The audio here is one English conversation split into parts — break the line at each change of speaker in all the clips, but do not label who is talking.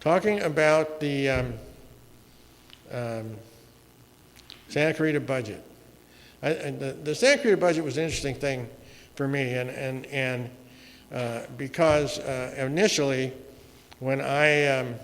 talking about the Santa Clarita budget. The Santa Clarita budget was an interesting thing for me, and because initially, when I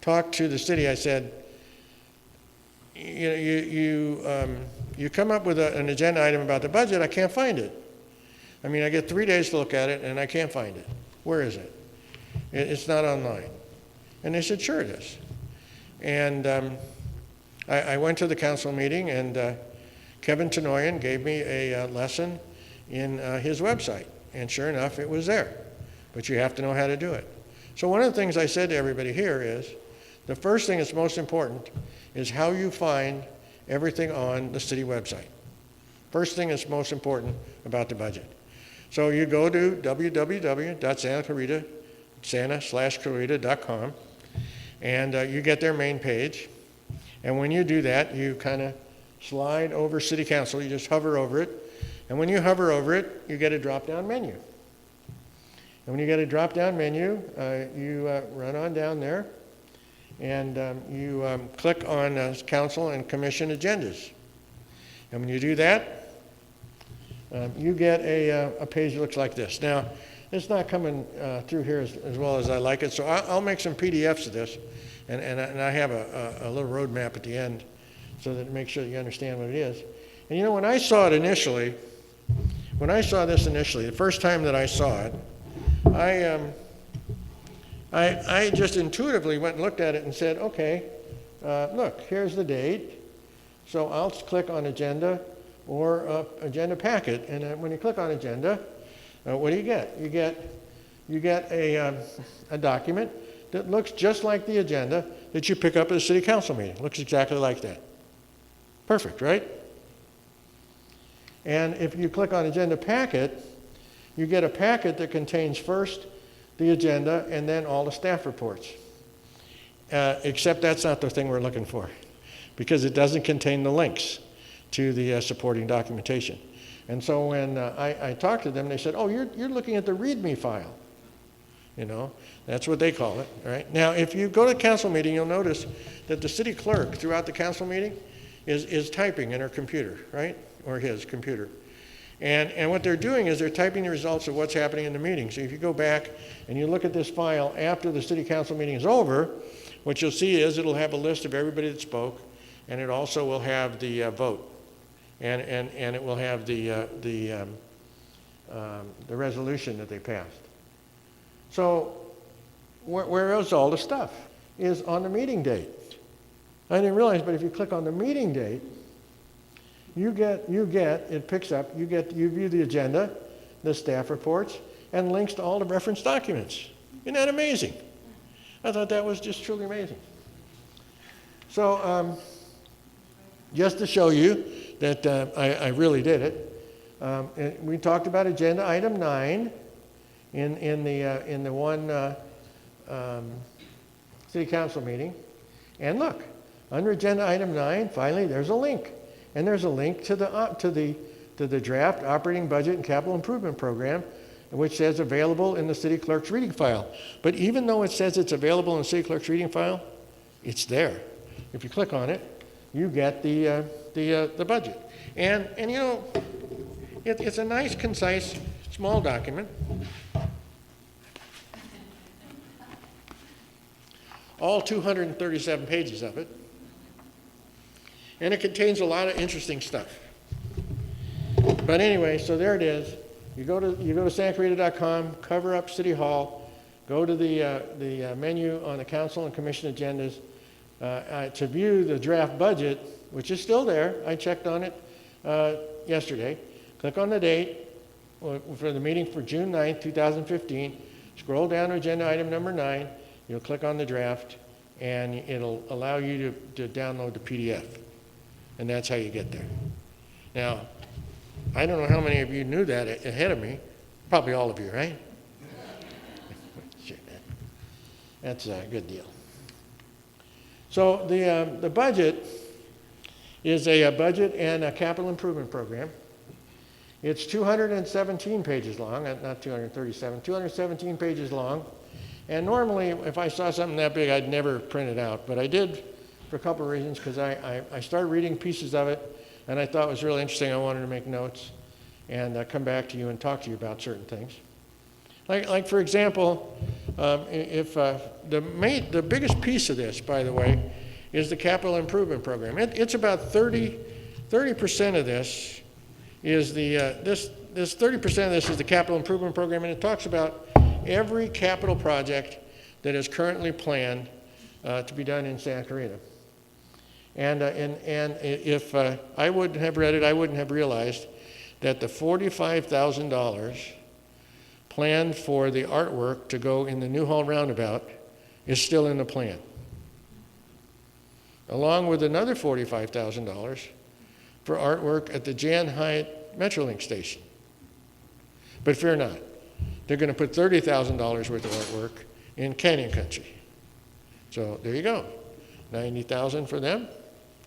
talked to the city, I said, you come up with an agenda item about the budget, I can't find it. I mean, I get 3 days to look at it, and I can't find it. Where is it? It's not online. And they said, sure it is. And I went to the council meeting, and Kevin Tenoyan gave me a lesson in his website. And sure enough, it was there. But you have to know how to do it. So one of the things I said to everybody here is, the first thing that's most important is how you find everything on the city website. First thing that's most important about the budget. So you go to www.santa/Clarita.com, and you get their main page. And when you do that, you kind of slide over City Council. You just hover over it. And when you hover over it, you get a drop-down menu. And when you get a drop-down menu, you run on down there, and you click on Council and Commission agendas. And when you do that, you get a page that looks like this. Now, it's not coming through here as well as I like it, so I'll make some PDFs of this, and I have a little roadmap at the end so that it makes sure that you understand what it is. And you know, when I saw it initially, the first time that I saw it, I just intuitively went and looked at it and said, okay, look, here's the date. So I'll click on agenda or agenda packet, and when you click on agenda, what do you get? You get a document that looks just like the agenda that you pick up at a city council meeting. Looks exactly like that. Perfect, right? And if you click on agenda packet, you get a packet that contains first the agenda and then all the staff reports. Except that's not the thing we're looking for, because it doesn't contain the links to the supporting documentation. And so when I talked to them, they said, oh, you're looking at the README file. You know, that's what they call it, right? Now, if you go to council meeting, you'll notice that the city clerk throughout the council meeting is typing in her computer, right? Or his computer. And what they're doing is they're typing the results of what's happening in the meeting. So if you go back and you look at this file after the city council meeting is over, what you'll see is it'll have a list of everybody that spoke, and it also will have the vote. And it will have the resolution that they passed. So where is all the stuff? Is on the meeting date. I didn't realize, but if you click on the meeting date, you view the agenda, the staff reports, and links to all the reference documents. Isn't that amazing? I thought that was just truly amazing. So just to show you that I really did it, we talked about agenda item 9 in the one city council meeting. And look, under agenda item 9, finally, there's a link. And there's a link to the draft operating budget and capital improvement program, which says available in the city clerk's reading file. But even though it says it's available in the city clerk's reading file, it's there. If you click on it, you get the budget. And you know, it's a nice, concise, small document. All 237 pages of it. And it contains a lot of interesting stuff. But anyway, so there it is. You go to santaclarita.com, cover up City Hall, go to the menu on the council and commission agendas to view the draft budget, which is still there. I checked on it yesterday. Click on the date for the meeting for June 9th, 2015. Scroll down to agenda item number 9. You'll click on the draft, and it'll allow you to download the PDF. And that's how you get there. Now, I don't know how many of you knew that ahead of me. Probably all of you, right? Sure, that's a good deal. So the budget is a budget and a capital improvement program. It's 217 pages long, not 237, 217 pages long. And normally, if I saw something that big, I'd never print it out. But I did for a couple of reasons, because I started reading pieces of it, and I thought it was really interesting. I wanted to make notes and come back to you and talk to you about certain things. Like for example, if the biggest piece of this, by the way, is the capital improvement program. It's about 30% of this is this 30% of this is the capital improvement program, and it talks about every capital project that is currently planned to be done in Santa Clarita. And if I wouldn't have read it, I wouldn't have realized that the $45,000 planned for the artwork to go in the Newhall Roundabout is still in the plan, along with another $45,000 for artwork at the Jan Hyatt Metrolink station. But fear not, they're going to put $30,000 worth of artwork in Canyon Country. So there you go, $90,000 for them,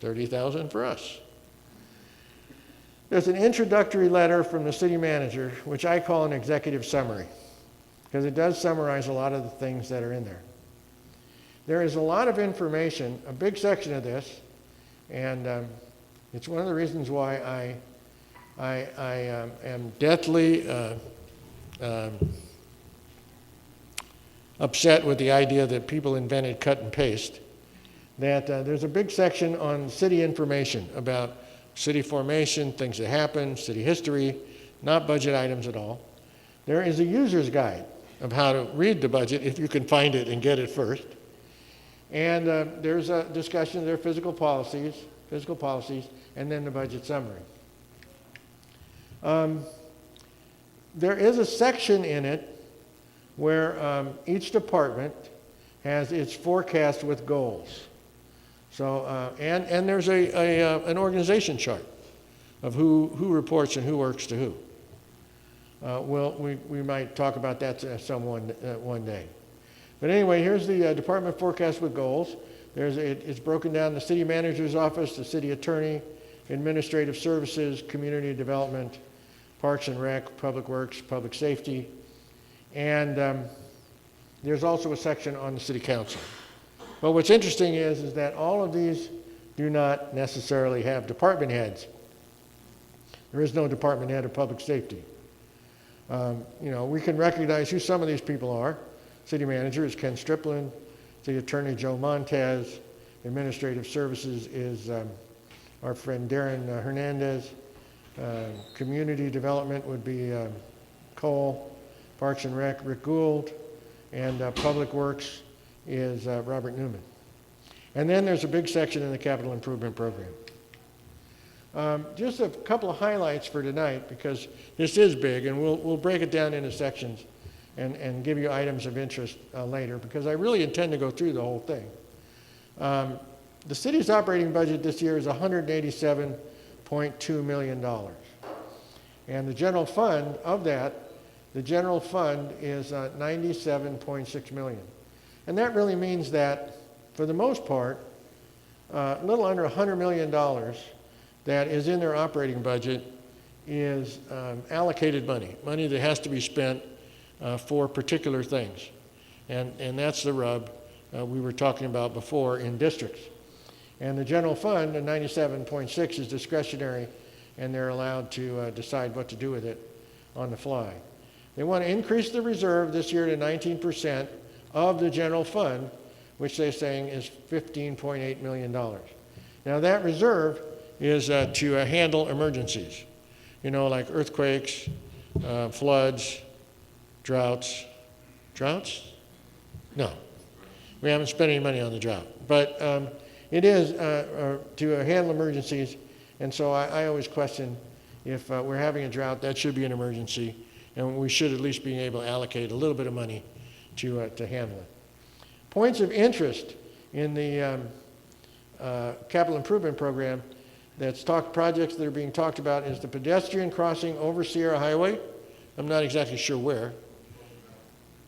$30,000 for us. There's an introductory letter from the city manager, which I call an executive summary, because it does summarize a lot of the things that are in there. There is a lot of information, a big section of this, and it's one of the reasons why I am deathly upset with the idea that people invented cut and paste, that there's a big section on city information about city formation, things that happen, city history, not budget items at all. There is a user's guide of how to read the budget, if you can find it and get it first. And there's a discussion of their physical policies, and then the budget summary. There is a section in it where each department has its forecast with goals. So, and there's an organization chart of who reports and who works to who. We might talk about that one day. But anyway, here's the department forecast with goals. It's broken down: the city manager's office, the city attorney, administrative services, community development, parks and rec, public works, public safety, and there's also a section on the city council. But what's interesting is that all of these do not necessarily have department heads. There is no department head of public safety. We can recognize who some of these people are. City manager is Ken Striplin. City attorney Joe Montez. Administrative services is our friend Darren Hernandez. Community development would be Cole. Parks and Rec, Rick Gould. And public works is Robert Newman. And then there's a big section in the capital improvement program. Just a couple of highlights for tonight, because this is big, and we'll break it down into sections and give you items of interest later, because I really intend to go through the whole thing. The city's operating budget this year is $187.2 million. And the general fund of that, the general fund is $97.6 million. And that really means that, for the most part, a little under $100 million that is in their operating budget is allocated money that has to be spent for particular things. And that's the rub we were talking about before in districts. And the general fund, the 97.6, is discretionary, and they're allowed to decide what to do with it on the fly. They want to increase the reserve this year to 19% of the general fund, which they're saying is $15.8 million. Now that reserve is to handle emergencies, like earthquakes, floods, droughts. Droughts? No, we haven't spent any money on the drought, but it is to handle emergencies. And so I always question, if we're having a drought, that should be an emergency, and we should at least be able to allocate a little bit of money to handle it. Points of interest in the capital improvement program projects that are being talked about is the pedestrian crossing over Sierra Highway. I'm not exactly sure where.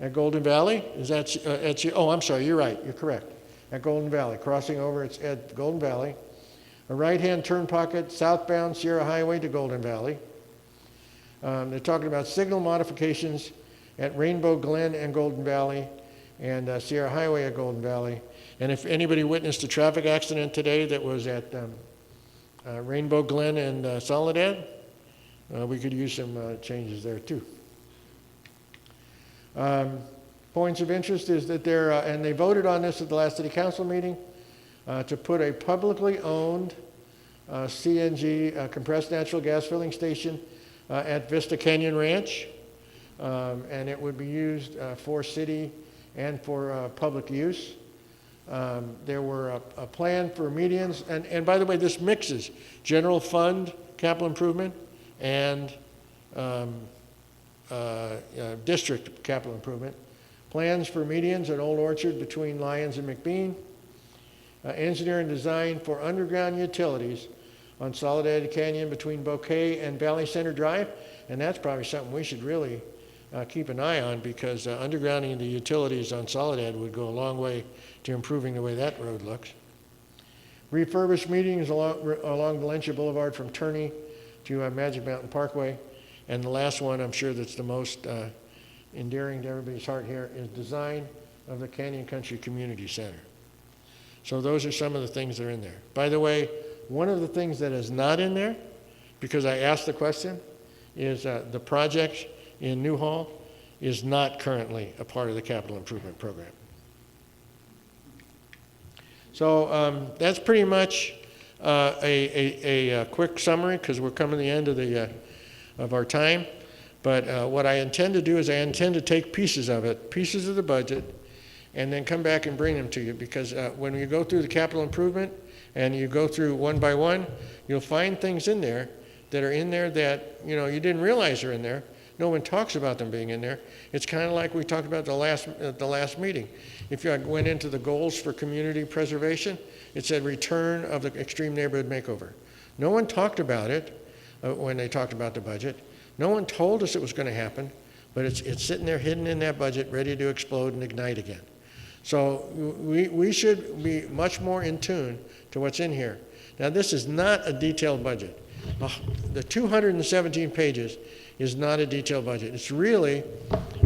At Golden Valley? Is that oh, I'm sorry, you're right, you're correct. At Golden Valley, crossing over, it's at Golden Valley. A right-hand turn pocket, southbound Sierra Highway to Golden Valley. They're talking about signal modifications at Rainbow Glen and Golden Valley, and Sierra Highway at Golden Valley. And if anybody witnessed a traffic accident today that was at Rainbow Glen and Soledad, we could use some changes there too. Points of interest is that and they voted on this at the last city council meeting, to put a publicly owned CNG, compressed natural gas filling station at Vista Canyon Ranch. And it would be used for city and for public use. There were a plan for medians, and by the way, this mixes general fund capital improvement and district capital improvement. Plans for medians at Old Orchard between Lyons and McBean. Engineer and design for underground utilities on Soledad Canyon between Bouquet and Valley Center Drive. And that's probably something we should really keep an eye on, because undergrounding the utilities on Soledad would go a long way to improving the way that road looks. Refurbished medians along Valencia Boulevard from Turney to Magic Mountain Parkway. And the last one, I'm sure that's the most endearing to everybody's heart here, is design of the Canyon Country Community Center. So those are some of the things that are in there. By the way, one of the things that is not in there, because I asked the question, is the project in Newhall is not currently a part of the capital improvement program. So that's pretty much a quick summary, because we're coming to the end of our time. But what I intend to do is I intend to take pieces of it, pieces of the budget, and then come back and bring them to you, because when you go through the capital improvement and you go through one by one, you'll find things in there that are in there that you didn't realize are in there. No one talks about them being in there. It's kind of like we talked about at the last meeting. If you went into the goals for community preservation, it said return of the extreme neighborhood makeover. No one talked about it when they talked about the budget. No one told us it was going to happen, but it's sitting there hidden in that budget, ready to explode and ignite again. So we should be much more in tune to what's in here. Now, this is not a detailed budget. The 217 pages is not a detailed budget. It's really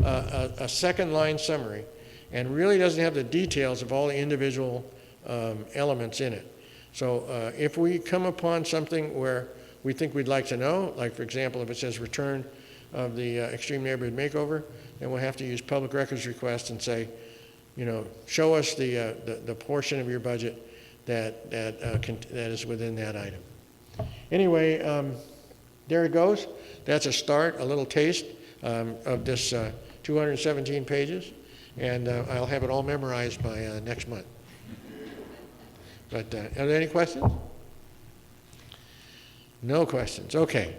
a second line summary, and really doesn't have the details of all the individual elements in it. So if we come upon something where we think we'd like to know, like for example, if it says return of the extreme neighborhood makeover, then we'll have to use public records request and say, show us the portion of your budget that is within that item. Anyway, there it goes. That's a start, a little taste of this 217 pages, and I'll have it all memorized by next month. But are there any questions? No questions. Okay.